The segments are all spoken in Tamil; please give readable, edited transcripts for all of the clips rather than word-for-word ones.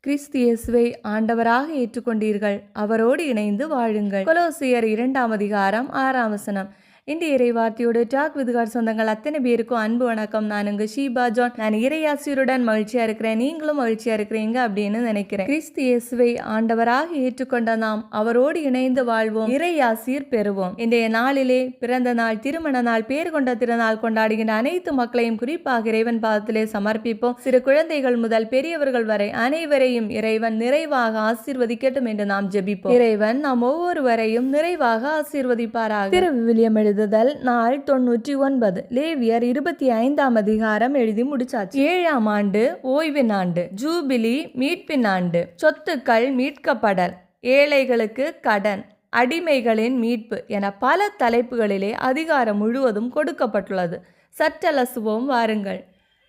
கிறிஸ்து இயேசுவை ஆண்டவராக ஏற்றுக்கொண்டீர்கள், அவரோடு இணைந்து வாழுங்கள். கொலோசியர் 2:6 இன்றைய இறைவார்த்தையோடு டாக் விதுகார் சொந்தங்கள் அத்தனை பேருக்கும் அன்பு வணக்கம். நான் உங்க ஷீபா ஜான். நான் இறையாசியுடன் மகிழ்ச்சியா இருக்கிறேன், நீங்களும் மகிழ்ச்சியா இருக்கிறீங்க அப்படின்னு நினைக்கிறேன். கிறிஸ்து இயேசுவை ஆண்டவராக ஏற்றுக்கொண்ட நாம் அவரோடு இணைந்து வாழ்வோம், இறையாசிர் பெறுவோம். இன்றைய நாளிலே பிறந்த நாள், திருமண நாள், பேர் கொண்ட திருநாள் கொண்டாடுகின்ற அனைத்து மக்களையும் குறிப்பாக இறைவன் பாதத்திலே சமர்ப்பிப்போம். சிறு குழந்தைகள் முதல் பெரியவர்கள் வரை அனைவரையும் இறைவன் நிறைவாக ஆசீர்வதிக்கட்டும் என்று நாம் ஜெபிப்போம். இறைவன் நாம் ஒவ்வொருவரையும் நிறைவாக ஆசீர்வதிப்பாராக. திருவிவிலியம் எழுதுதல் நாள் 99. லேவியர் 25 எழுதி முடிச்சாச்சு. 7ஆம் ஆண்டு ஓய்வின் ஆண்டு, ஜூபிலி மீட்பின் ஆண்டு, சொத்துக்கள் மீட்கப்படல், ஏழைகளுக்கு கடன், அடிமைகளின் மீட்பு என பல தலைப்புகளிலே அதிகாரம் முழுவதும் கொடுக்கப்பட்டுள்ளது. சற்றலசுவோம் வாருங்கள்.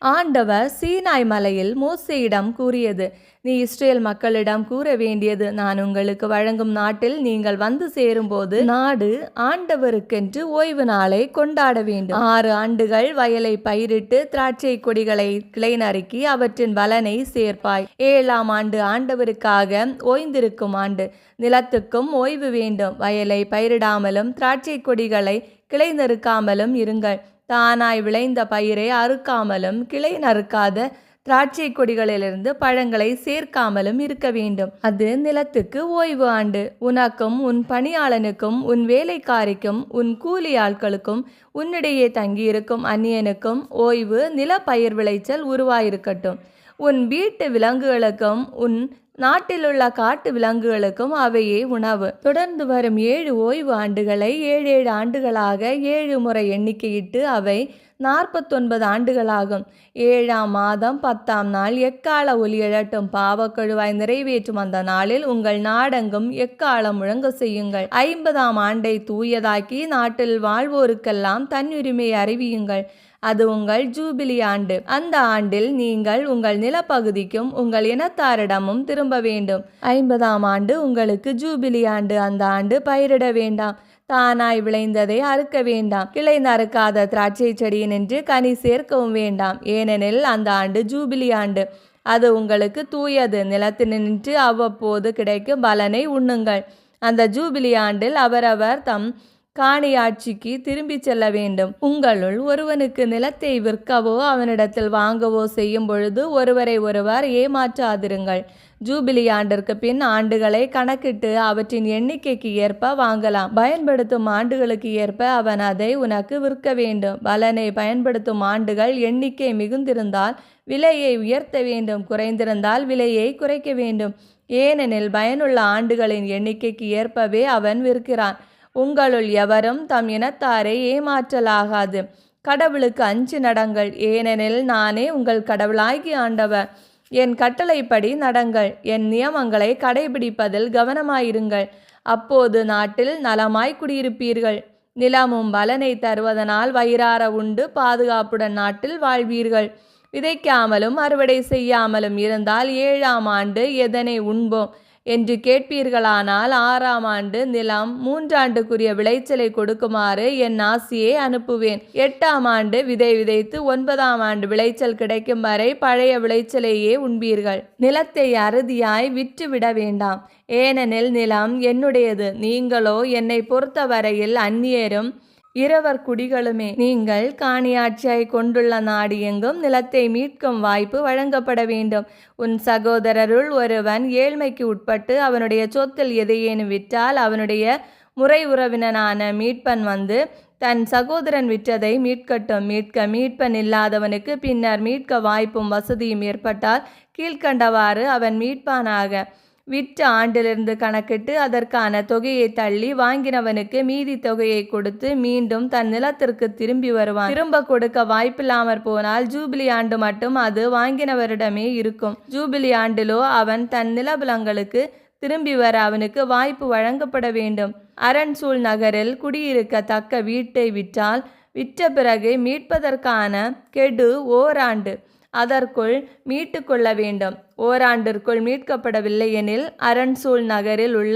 ஆண்டவர் சீனாய் மலையில் மோசேயிடம் கூறியது, நீ இஸ்ரேல் மக்களிடம் கூற வேண்டியது, நான் உங்களுக்கு வழங்கும் நாட்டில் நீங்கள் வந்து சேரும்போது நாடு ஆண்டவருக்கென்று ஓய்வு நாளை கொண்டாட வேண்டும். 6 ஆண்டுகள் வயலை பயிரிட்டு திராட்சை கொடிகளை கிளை நறுக்கி அவற்றின் பலனை சேர்ப்பாய். 7ஆம் ஆண்டு ஆண்டவருக்காக ஓய்ந்திருக்கும் ஆண்டு. நிலத்துக்கும் ஓய்வு வேண்டும். வயலை பயிரிடாமலும் திராட்சை கொடிகளை கிளை நறுக்காமலும் இருங்கள். தானாய் விளைந்த பயிரை அறுக்காமலும் கிளை நறுக்காத திராட்சை கொடிகளிலிருந்து பழங்களை சேர்க்காமலும் இருக்க வேண்டும். அது நிலத்துக்கு ஓய்வு ஆண்டு. உனக்கும் உன் பணியாளனுக்கும் உன் வேலைக்காரிக்கும் உன் கூலி ஆட்களுக்கும் உன்னிடையே தங்கியிருக்கும் அந்நியனுக்கும் ஓய்வு நில பயிர் விளைச்சல் உருவாயிருக்கட்டும். உன் வீட்டு விலங்குகளுக்கும் உன் நாட்டிலுள்ள காட்டு விலங்குகளுக்கும் அவையே உணவு. தொடர்ந்து வரும் 7 ஓய்வு ஆண்டுகளை 7 ஆண்டுகளாக 7 முறை எண்ணிக்கையிட்டு அவை 49 ஆண்டுகளாகும். 7ஆம் மாதம் 10ஆம் நாள் எக்கால ஒலி எழட்டும். பாவக்கழுவாய் நிறைவேற்றும் அந்த நாளில் உங்கள் நாடெங்கும் எக்காலம் முழங்க செய்யுங்கள். 50ஆம் ஆண்டை தூயதாக்கி நாட்டில் வாழ்வோருக்கெல்லாம் தன்னுரிமை அறிவியுங்கள். அது உங்கள் ஜூபிலி ஆண்டு. அந்த ஆண்டில் நீங்கள் உங்கள் நிலப்பகுதிக்கும் உங்கள் இனத்தாரிடமும் திரும்ப வேண்டும். 50ஆம் ஆண்டு உங்களுக்கு ஜூபிலி ஆண்டு. அந்த ஆண்டு பயிரிட வேண்டாம். தானாய் விளைந்ததை அறுக்க வேண்டாம். கிளை நறுக்காத திராட்சை செடியினின்று கனி சேர்க்கவும் வேண்டாம். ஏனெனில் அந்த ஆண்டு ஜூபிலி ஆண்டு. அது உங்களுக்கு தூயது. நிலத்தினின்று அவ்வப்போது கிடைக்கும் பலனை உண்ணுங்கள். அந்த ஜூபிலி ஆண்டில் அவரவர் தம் காணியாட்சிக்கு திரும்பி செல்ல வேண்டும். உங்களுள் ஒருவனுக்கு நிலத்தை விற்கவோ அவனிடத்தில் வாங்கவோ செய்யும் பொழுது ஒருவரை ஒருவர் ஏமாற்றாதிருங்கள். ஜூபிலி ஆண்டிற்கு பின் ஆண்டுகளை கணக்கிட்டு அவற்றின் எண்ணிக்கைக்கு ஏற்ப வாங்கலாம். பயன்படுத்தும் ஆண்டுகளுக்கு ஏற்ப அவன் அதை உனக்கு விற்க வேண்டும். பலனை பயன்படுத்தும் ஆண்டுகள் எண்ணிக்கை மிகுந்திருந்தால் விலையை உயர்த்த வேண்டும், குறைந்திருந்தால் விலையை குறைக்க வேண்டும். ஏனெனில் பயனுள்ள ஆண்டுகளின் எண்ணிக்கைக்கு ஏற்பவே அவன் விற்கிறான். உங்களுள் எவரும் தம் இனத்தாரை ஏமாற்றலாகாது. கடவுளுக்கு அஞ்சு நடங்கள், ஏனெனில் நானே உங்கள் கடவுளாகி ஆண்டவர். என் கட்டளைப்படி நடங்கள், என் நியமங்களை கடைபிடிப்பதில் கவனமாயிருங்கள். அப்போது நாட்டில் நலமாய் குடியிருப்பீர்கள். நிலமும் பலனை தருவதனால் வயிறார உண்டு பாதுகாப்புடன் நாட்டில் வாழ்வீர்கள். விதைக்காமலும் அறுவடை செய்யாமலும் இருந்தால் 7ஆம் ஆண்டு எதனை உண்போம் என்று கேட்பீர்களானால் 6ஆம் ஆண்டு நிலம் 3 ஆண்டுக்குரிய விளைச்சலை கொடுக்குமாறு என் ஆசியை அனுப்புவேன். 8ஆம் ஆண்டு விதை விதைத்து 9ஆம் ஆண்டு விளைச்சல் கிடைக்கும் வரை பழைய விளைச்சலையே உண்பீர்கள். நிலத்தை அறுதியாய் விற்றுவிட வேண்டாம், ஏனெனில் நிலம் என்னுடையது. நீங்களோ என்னை பொறுத்தவரையில் அந்நியரும் இரவர் குடிகளுமே. நீங்கள் காணியாட்சியை கொண்டுள்ள நாடு எங்கும் நிலத்தை மீட்கும் வாய்ப்பு வழங்கப்பட வேண்டும். உன் சகோதரருள் ஒருவன் ஏழ்மைக்கு உட்பட்டு அவனுடைய சொத்தில் எதையேனும் விற்றால் அவனுடைய முறை உறவினனான மீட்பன் வந்து தன் சகோதரன் விற்றதை மீட்கட்டும். மீட்பன் இல்லாதவனுக்கு பின்னர் மீட்க வாய்ப்பும் வசதியும் ஏற்பட்டால் கீழ்கண்டவாறு அவன் மீட்பானாக. விற்ற ஆண்டிலிருந்து கணக்கிட்டு அதற்கான தொகையை தள்ளி வாங்கினவனுக்கு மீதி தொகையை கொடுத்து மீண்டும் தன் நிலத்திற்கு திரும்பி வருவான். திரும்ப கொடுக்க வாய்ப்பில்லாமற் போனால் ஜூபிலி ஆண்டு மட்டும் அது வாங்கினவரிடமே இருக்கும். ஜூபிலி ஆண்டிலோ அவன் தன் நிலபலங்களுக்கு திரும்பி வர அவனுக்கு வாய்ப்பு வழங்கப்பட வேண்டும். அரண்சூழ் நகரில் குடியிருக்க தக்க வீட்டை விற்றால் விற்ற பிறகு மீட்பதற்கான கெடு ஓராண்டு. அதற்குள் மீட்டு கொள்ள வேண்டும். ஓராண்டிற்குள் மீட்கப்படவில்லை எனில் அரண்சூழ் நகரில் உள்ள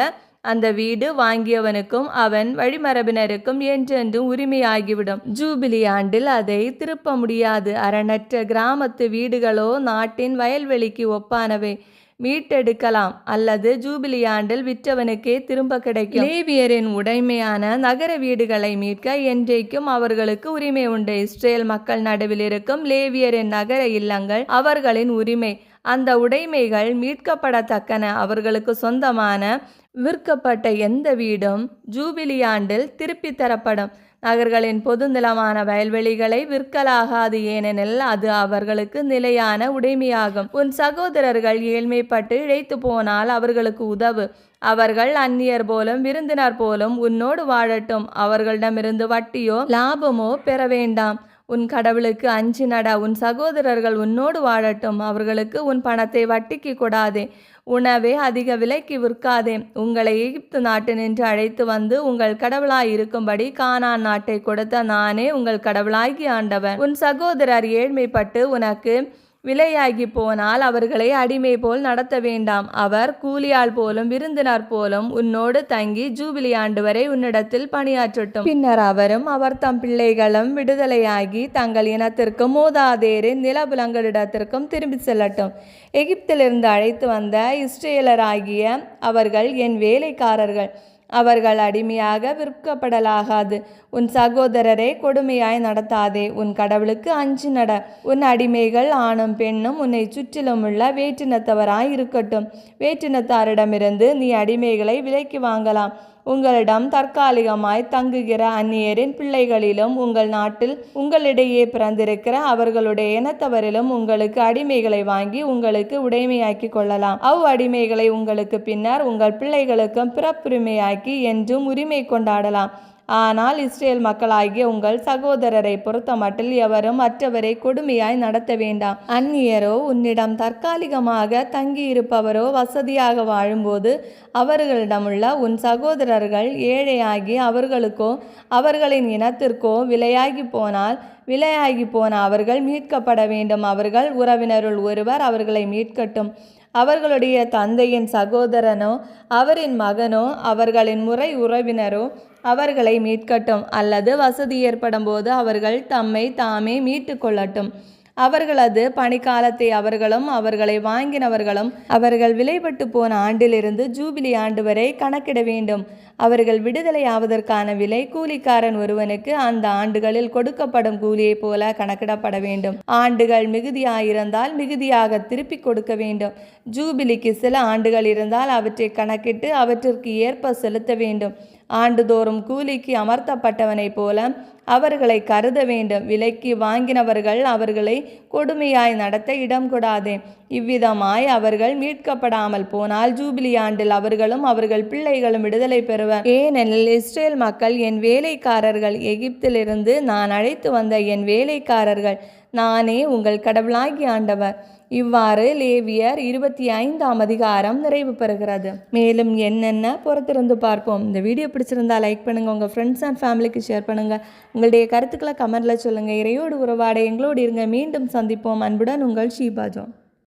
அந்த வீடு வாங்கியவனுக்கும் அவன் வழிமரபினருக்கும் என்றென்றும் உரிமையாகிவிடும். ஜூபிலி ஆண்டில் அதை திருப்ப முடியாது. அரணற்ற கிராமத்து வீடுகளோ நாட்டின் வயல்வெளிக்கு ஒப்பானவை. மீட்டெடுக்கலாம் அல்லது ஜூபிலி ஆண்டில் விற்றவனுக்கே திரும்ப கிடைக்கும். லேவியரின் உடைமையான நகர வீடுகளை மீட்க என்றைக்கும் அவர்களுக்கு உரிமை உண்டு. இஸ்ரேல் மக்கள் நடுவில் இருக்கும் லேவியரின் நகர இல்லங்கள் அவர்களின் உரிமை. அந்த உடைமைகள் மீட்கப்படத்தக்கன. அவர்களுக்கு சொந்தமான விற்கப்பட்ட எந்த வீடும் ஜூபிலி ஆண்டில் திருப்பி தரப்படும். நகர்களின் பொது நிலமான வயல்வெளிகளை விற்கலாகாது, ஏனெனில் அது அவர்களுக்கு நிலையான உடைமையாகும். உன் சகோதரர்கள் ஏழ்மைப்பட்டு இழைத்து போனால் அவர்களுக்கு உதவு. அவர்கள் அந்நியர் போலும் விருந்தினர் போலும் உன்னோடு வாழட்டும். அவர்களிடமிருந்து வட்டியோ லாபமோ பெற வேண்டாம். உன் கடவுளுக்கு அஞ்சி நட. உன் சகோதரர்கள் உன்னோடு வாழட்டும். அவர்களுக்கு உன் பணத்தை வட்டிக்கு கொடாதே. உணவே அதிக விலைக்கு விற்காதே. உங்களை எகிப்து நாட்டு நின்று அழைத்து வந்து உங்கள் கடவுளாய் இருக்கும்படி கானான் நாட்டை கொடுத்த நானே உங்கள் கடவுளாகி ஆண்டவர். உன் சகோதரர் ஏழ்மைப்பட்டு உனக்கு விலையாகி போனால் அவர்களை அடிமை போல் நடத்த வேண்டாம். அவர் கூலியாள் போலும் விருந்தினர் போலும் உன்னோடு தங்கி ஜூபிலி ஆண்டு வரை உன்னிடத்தில் பணியாற்றட்டும். பின்னர் அவரும் அவர் தம் பிள்ளைகளும் விடுதலையாகி தங்கள் இனத்திற்கும் மூதாதையரின் நிலபுலங்களிடத்திற்கும் திரும்பி செல்லட்டும். எகிப்திலிருந்து அழைத்து வந்த இஸ்ரேலராகிய அவர்கள் என் வேலைக்காரர்கள். அவர்கள் அடிமையாக விற்கப்படலாகாது. உன் சகோதரரை கொடுமையாய் நடத்தாதே. உன் கடவுளுக்கு அஞ்சி நட. உன் அடிமைகள் ஆணும் பெண்ணும் உன்னை சுற்றிலும் உள்ள வேற்றினத்தவராய் இருக்கட்டும். வேற்றினத்தாரிடமிருந்து நீ அடிமைகளை விலைக்கு வாங்கலாம். உங்களிடம் தற்காலிகமாய் தங்குகிற அந்நியரின் பிள்ளைகளிலும் உங்கள் நாட்டில் உங்களிடையே பிறந்திருக்கிற அவர்களுடைய இனத்தவரிலும் உங்களுக்கு அடிமைகளை வாங்கி உங்களுக்கு உடைமையாக்கி கொள்ளலாம். அடிமைகளை உங்களுக்கு பின்னர் உங்கள் பிள்ளைகளுக்கும் பிறப்புரிமையாக்கி என்றும் உரிமை கொண்டாடலாம். ஆனால் இஸ்ரேல் மக்களாகிய உங்கள் சகோதரரை பொறுத்தமட்டில் எவரும் மற்றவரை கொடுமையாய் நடத்த வேண்டாம். அந்நியரோ உன்னிடம் தற்காலிகமாக தங்கியிருப்பவரோ வசதியாக வாழும்போது அவர்களிடமுள்ள உன் சகோதரர்கள் ஏழையாகி அவர்களுக்கோ அவர்களின் இனத்திற்கோ விலையாகி போன அவர்கள் மீட்கப்பட வேண்டும். அவர்கள் உறவினருள் ஒருவர் அவர்களை மீட்கட்டும். அவர்களுடைய தந்தையின் சகோதரனோ அவரின் மகனோ அவர்களின் முறை உறவினரோ அவர்களை மீட்கட்டும். அல்லது வசதி ஏற்படும் போது அவர்கள் தம்மை தாமே மீட்டு கொள்ளட்டும். அவர்களது பணிக்காலத்தை அவர்களும் அவர்களை வாங்கினவர்களும் அவர்கள் விலைப்பட்டு போன ஆண்டிலிருந்து ஜூபிலி ஆண்டு வரை கணக்கிட வேண்டும். அவர்கள் விடுதலையாவதற்கான விலை கூலிக்காரன் ஒருவனுக்கு அந்த ஆண்டுகளில் கொடுக்கப்படும் கூலியை போல கணக்கிடப்பட வேண்டும். ஆண்டுகள் மிகுதியாயிருந்தால் மிகுதியாக திருப்பி கொடுக்க வேண்டும். ஜூபிலிக்கு சில ஆண்டுகள் இருந்தால் அவற்றை கணக்கிட்டு அவற்றிற்கு ஏற்ப செலுத்த வேண்டும். ஆண்டுதோறும் கூலிக்கு அமர்த்தப்பட்டவனை போல அவர்களை கருத வேண்டும். விலைக்கு வாங்கினவர்கள் அவர்களை கொடுமையாய் நடத்த இடம் கொடாதே. இவ்விதமாய் அவர்கள் மீட்கப்படாமல் போனால் ஜூபிலி ஆண்டில் அவர்களும் அவர்கள் பிள்ளைகளும் விடுதலை பெறுவர். ஏனெனில் இஸ்ரேல் மக்கள் என் வேலைக்காரர்கள். எகிப்திலிருந்து நான் அழைத்து வந்த என் வேலைக்காரர்கள். நானே உங்கள் கடவுளாகி ஆண்டவர். இவ்வாறு லேவியர் 25ஆம் அதிகாரம் நிறைவு பெறுகிறது. மேலும் என்னென்ன பொறுத்திருந்து பார்ப்போம். இந்த வீடியோ பிடிச்சிருந்தா லைக் பண்ணுங்கள். உங்கள் ஃப்ரெண்ட்ஸ் அண்ட் ஃபேமிலிக்கு ஷேர் பண்ணுங்கள். உங்களுடைய கருத்துக்களை கமெண்ட்டில் சொல்லுங்கள். இறையோடு உறவாட எங்களோடு இருங்க. மீண்டும் சந்திப்போம். அன்புடன் உங்கள் ஷீபாஜோ.